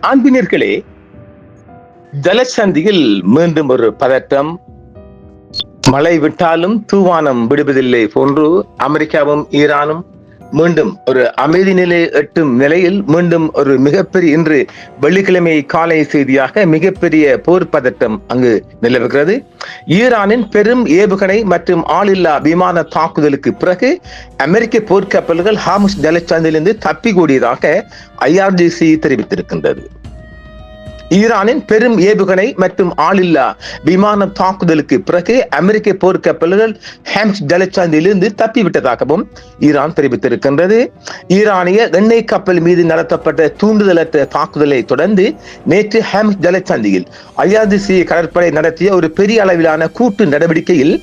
அன்பினர்களே, ஜலசந்தியில் மீண்டும் ஒரு பதட்டம். மழை விட்டாலும் தூவானம் விடுவதில்லை போன்று அமெரிக்காவும் ஈரானும் மீண்டும் ஒரு அமைதி நிலை எட்டும் நிலையில் மீண்டும் ஒரு மிகப்பெரிய, இன்று வெள்ளிக்கிழமை காலை செய்தியாக மிகப்பெரிய போர் பதட்டம் அங்கு நிலவுகிறது. ஈரானின் பெரும் ஏவுகணை மற்றும் ஆளில்லா விமான தாக்குதலுக்கு பிறகு அமெரிக்க போர்க்கப்பல்கள் ஹார்முஸ் ஜலசந்தியிலிருந்து தப்பிக்கூடியதாக IRGC தெரிவித்திருக்கின்றது. ஈரானின் பெரும் ஏவுகணை மற்றும் ஆளில்லா விமான தாக்குதலுக்கு பிறகு அமெரிக்க போர்க்கப்பல்கள் ஹார்முஸ் ஜலசந்தியிலிருந்து தப்பிவிட்டதாகவும் ஈரான் தெரிவித்திருக்கின்றது. ஈரானிய எண்ணெய் கப்பல் மீது நடத்தப்பட்ட தூண்டுதலற்ற தாக்குதலை தொடர்ந்து நேற்று ஹார்முஸ் ஜலசந்தியில் IRGC கடற்படை நடத்திய ஒரு பெரிய அளவிலான கூட்டு நடவடிக்கையில்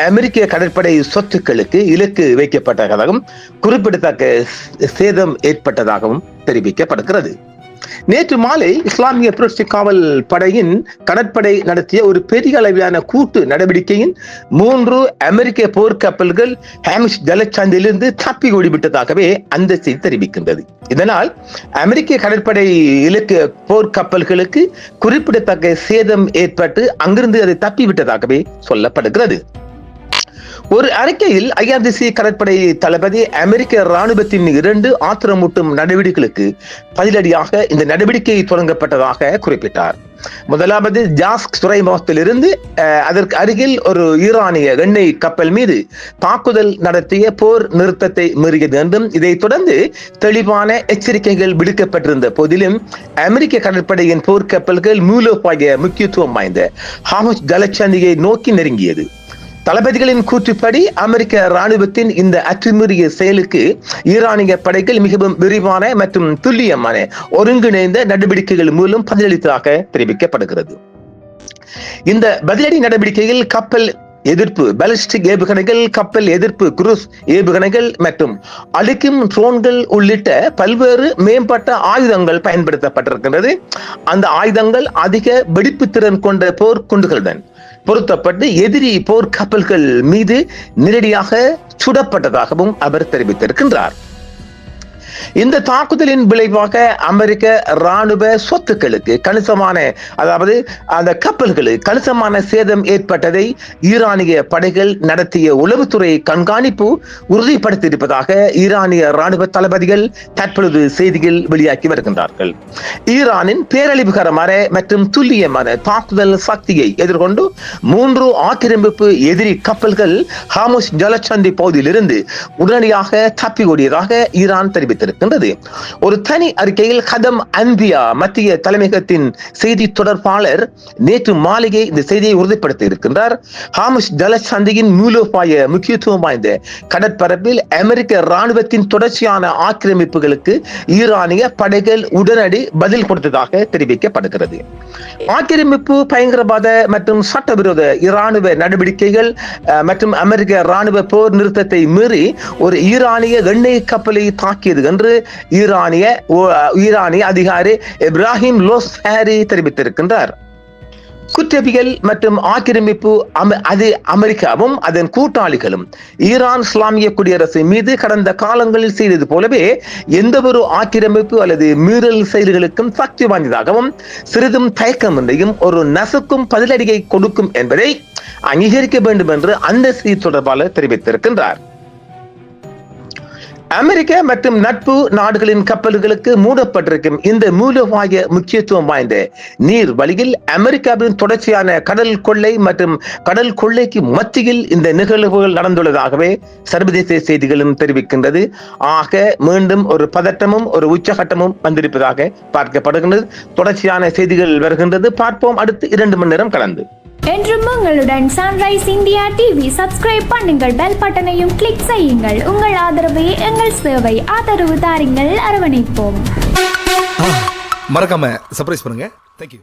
அமெரிக்க கடற்படை சொத்துக்களுக்கு இலக்கு வைக்கப்பட்டதாகவும் குறிப்பிடத்தக்க சேதம் ஏற்பட்டதாகவும் தெரிவிக்கப்படுகிறது. நேற்று மாலை இஸ்லாமிய புரட்சி காவல் படையின் கடற்படை நடத்திய ஒரு பெரிய அளவிலான கூட்டு நடவடிக்கையின் 3 அமெரிக்க போர்க்கப்பல்கள் ஹார்முஸ் ஜலசந்தியிலிருந்து தப்பி ஓடிவிட்டதாகவே அந்த செய்தி தெரிவிக்கின்றது. இதனால் அமெரிக்க கடற்படை இலக்கு போர்க்கப்பல்களுக்கு குறிப்பிடத்தக்க சேதம் ஏற்பட்டு அங்கிருந்து அதை தப்பிவிட்டதாகவே சொல்லப்படுகிறது. ஒரு அறிக்கையில் IRGC கடற்படை தளபதி அமெரிக்க இராணுவத்தின் 2 ஆத்திரமூட்டும் நடவடிக்கைகளுக்கு பதிலடியாக இந்த நடவடிக்கை தொடங்கப்பட்டதாக குறிப்பிட்டார். முதலாவது ஜாஸ்க் துறைமுகத்திலிருந்து அதற்கு அருகில் ஒரு ஈரானிய எண்ணெய் கப்பல் மீது தாக்குதல் நடத்திய போர் நிறுத்தத்தை மீறியது என்றும், இதை தொடர்ந்து தெளிவான எச்சரிக்கைகள் விடுக்கப்பட்டிருந்த போதிலும் அமெரிக்க கடற்படையின் போர்க்கப்பல்கள் மூலோபாய முக்கியத்துவம் வாய்ந்த ஹார்முஸ் ஜலசந்தியை நோக்கி நெருங்கியது. தளபதிகளின் கூற்றுப்படி அமெரிக்க இராணுவத்தின் இந்த அத்துமீறிய செயலுக்கு ஈரானிய படைகள் மிகவும் விரிவான மற்றும் துல்லியமான ஒருங்கிணைந்த நடவடிக்கைகள் மூலம் பதிலளித்ததாக தெரிவிக்கப்படுகிறது. இந்த பதிலடி நடவடிக்கையில் கப்பல் எதிர்ப்பு பாலிஸ்டிக் ஏவுகணைகள், கப்பல் எதிர்ப்பு குரூஸ் ஏவுகணைகள் மற்றும் அழிக்கும் ட்ரோன்கள் உள்ளிட்ட பல்வேறு மேம்பட்ட ஆயுதங்கள் பயன்படுத்தப்பட்டிருக்கின்றது. அந்த ஆயுதங்கள் அதிக வெடிப்பு திறன் கொண்ட போர் குண்டுகளுடன் பொருத்தப்பட்டு எதிரி போர் கப்பல்கள் மீது நேரடியாக சுடப்பட்டதாகவும் அவர் தெரிவித்திருக்கின்றார். இந்த தாக்குதலின் விளைவாக அமெரிக்க இராணுவ சொத்துக்களுக்கு கணிசமான, அதாவது அந்த கப்பல்களுக்கு கணிசமான சேதம் ஏற்பட்டதை ஈரானிய படைகள் நடத்திய உளவுத்துறை கண்காணிப்பு உறுதிப்படுத்தியிருப்பதாக ஈரானிய இராணுவ தளபதிகள் தற்பொழுது செய்திகள் வெளியாக்கி வருகின்றார்கள். ஈரானின் பேரழிவுகரமான மற்றும் துல்லியமான தாக்குதல் சக்தியை எதிர்கொண்டு 3 ஆக்கிரமிப்பு எதிரி கப்பல்கள் ஹார்முஸ் ஜலசந்தி பகுதியிலிருந்து உடனடியாக தப்பி ஓடியதாக ஈரான் தெரிவித்திருக்கிறது. ஒரு தனி அறிக்கையில் கதம் அன்பியா மத்திய தலைமையகத்தின் செய்தி தொடர்பாளர் நேற்று மாலையே இந்த செய்தியை உறுதிப்படுத்தி இருக்கின்றார். ஹார்முஸ் ஜலசந்தியின் மூலோபாய முக்கியத்துவம் வாய்ந்த கடற்பரப்பில் அமெரிக்க இராணுவத்தின் தொடர்ச்சியான ஆக்கிரமிப்புகளுக்கு ஈரானிய படைகள் உடனடி பதில் கொடுத்ததாக தெரிவிக்கப்படுகிறது. ஆக்கிரமிப்பு, பயங்கரவாத மற்றும் சட்டவிரோத இராணுவ நடவடிக்கைகள் மற்றும் அமெரிக்க இராணுவ போர் நிறுத்தத்தை மீறி ஒரு ஈரானிய எண்ணெய் கப்பலை தாக்கியது என்று ஈரானிய அதிகாரி இப்ராஹிம் லோஸ்ஹாரி தெரிவித்திருக்கின்றார். குற்றவியல் மற்றும் ஆக்கிரமிப்பு அது அமெரிக்காவும் அதன் கூட்டாளிகளும் ஈரான் இஸ்லாமிய குடியரசு மீது கடந்த காலங்களில் செய்தது போலவே எந்த ஒரு ஆக்கிரமிப்பு அல்லது மீறல் செயல்களுக்கும் சக்தி வாய்ந்ததாகவும் சிறிதும் தயக்கமின்றியும் ஒரு நசுக்கும் பதிலடியை கொடுக்கும் என்பதை அங்கீகரிக்க வேண்டும் என்று அந்த செய்தி தொடர்பாளர் தெரிவித்திருக்கின்றார். அமெரிக்க மற்றும் நட்பு நாடுகளின் கப்பல்களுக்கு மூடப்பட்டிருக்கும் இந்த மூலோபாய முக்கியத்துவம் வாய்ந்த நீர் வழியில் அமெரிக்காவின் தொடர்ச்சியான கடல் கொள்ளை மற்றும் கடல் கொள்ளைக்கு மத்தியில் இந்த நிகழ்வுகள் நடந்துள்ளதாகவே சர்வதேச செய்திகளும் தெரிவிக்கின்றது. ஆக மீண்டும் ஒரு பதட்டமும் ஒரு உச்சகட்டமும் வந்திருப்பதாக பார்க்கப்படுகின்றது. தொடர்ச்சியான செய்திகள் வருகின்றது. பார்ப்போம் அடுத்து 2 மணி நேரம் கடந்து. என்றும் உங்களுடன் சன்ரைஸ் இந்தியா டிவி சப்ஸ்கிரைப் பண்ணுங்கள், பெல் பட்டனையும் கிளிக் செய்யுங்கள். உங்கள் ஆதரவே எங்கள் சேவை. ஆதரவு தாருங்கள், அரவணைப்போம். மறக்காம சர்ப்ரைஸ் பண்ணுங்க. தேங்க்யூ.